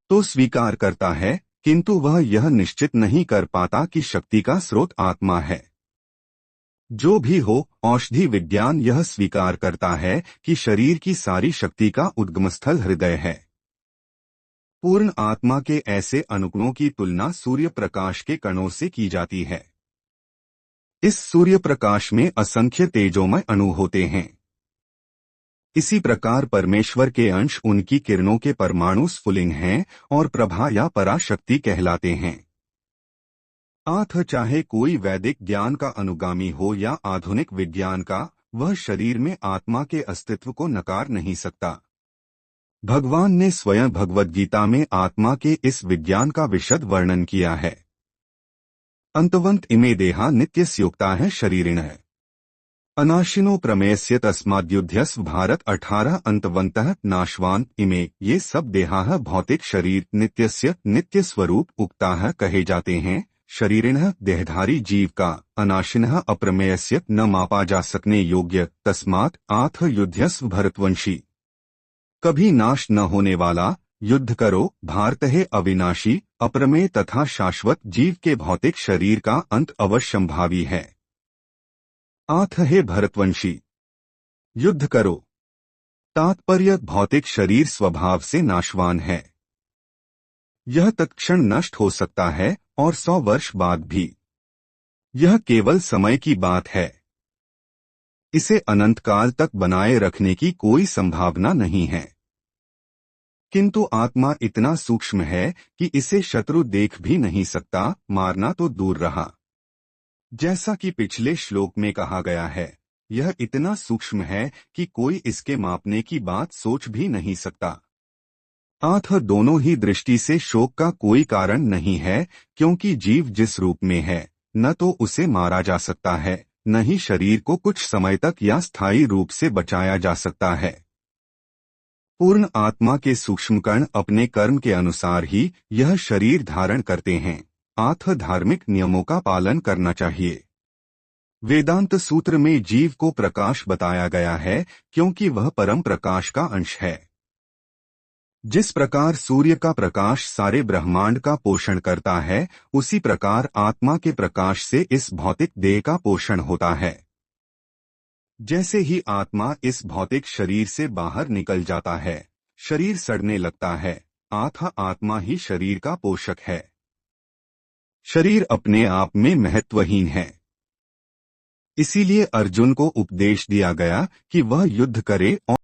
तो स्वीकार करता है, किंतु वह यह निश्चित नहीं कर पाता कि शक्ति का स्रोत आत्मा है। जो भी हो, औषधि विज्ञान यह स्वीकार करता है कि शरीर की सारी शक्ति का उद्गमस्थल हृदय है। पूर्ण आत्मा के ऐसे अणुओं की तुलना सूर्य प्रकाश के कणों से की जाती है। इस सूर्य प्रकाश में असंख्य तेजोमय अणु होते हैं। इसी प्रकार परमेश्वर के अंश उनकी किरणों के परमाणु स्फुलिंग हैं और प्रभा या पराशक्ति कहलाते हैं। चाहे कोई वैदिक ज्ञान का अनुगामी हो या आधुनिक विज्ञान का, वह शरीर में आत्मा के अस्तित्व को नकार नहीं सकता। भगवान ने स्वयं भगवद गीता में आत्मा के इस विज्ञान का विशद वर्णन किया है। अंतवंत इमे देहा नित्यस्योक्ता है शरीरिणः अनाशिनो प्रमेयस्य तस्माद्युध्यस्व भारत 18 अंतवंतः नाशवान इमे। ये सब देहा भौतिक शरीर नित्यस्य नित्य स्वरूप उक्ताः कहे जाते हैं। शरीरिणः देहधारी जीव का, अनाशिनः अप्रमेयस्य न मापा जा सकने योग्य, तस्मात् आथ युध्यस्व भरतवंशी। कभी नाश न होने वाला, युद्ध करो, भारत है अविनाशी, अप्रमेय तथा शाश्वत जीव के भौतिक शरीर का अंत अवश्यंभावी है। आथ है भरतवंशी, युद्ध करो। तात्पर्य भौतिक शरीर स्वभाव से नाशवान है। यह तत्क्षण नष्ट हो सकता है और 100 वर्ष बाद भी। यह केवल समय की बात है। इसे अनंत काल तक बनाए रखने की कोई संभावना नहीं है। किंतु आत्मा इतना सूक्ष्म है कि इसे शत्रु देख भी नहीं सकता, मारना तो दूर रहा। जैसा कि पिछले श्लोक में कहा गया है, यह इतना सूक्ष्म है कि कोई इसके मापने की बात सोच भी नहीं सकता। दोनों ही दृष्टि से शोक का कोई कारण नहीं है, क्योंकि जीव जिस रूप में है, न तो उसे मारा जा सकता है, न ही शरीर को कुछ समय तक या स्थायी रूप से बचाया जा सकता है। पूर्ण आत्मा के सूक्ष्म कण अपने कर्म के अनुसार ही यह शरीर धारण करते हैं। धार्मिक नियमों का पालन करना चाहिए। वेदांत सूत्र में जीव को प्रकाश बताया गया है, क्योंकि वह परम प्रकाश का अंश है। जिस प्रकार सूर्य का प्रकाश सारे ब्रह्मांड का पोषण करता है, उसी प्रकार आत्मा के प्रकाश से इस भौतिक देह का पोषण होता है। जैसे ही आत्मा इस भौतिक शरीर से बाहर निकल जाता है, शरीर सड़ने लगता है। आत्मा ही शरीर का पोषक है। शरीर अपने आप में महत्वहीन है। इसीलिए अर्जुन को उपदेश दिया गया कि वह युद्ध करे और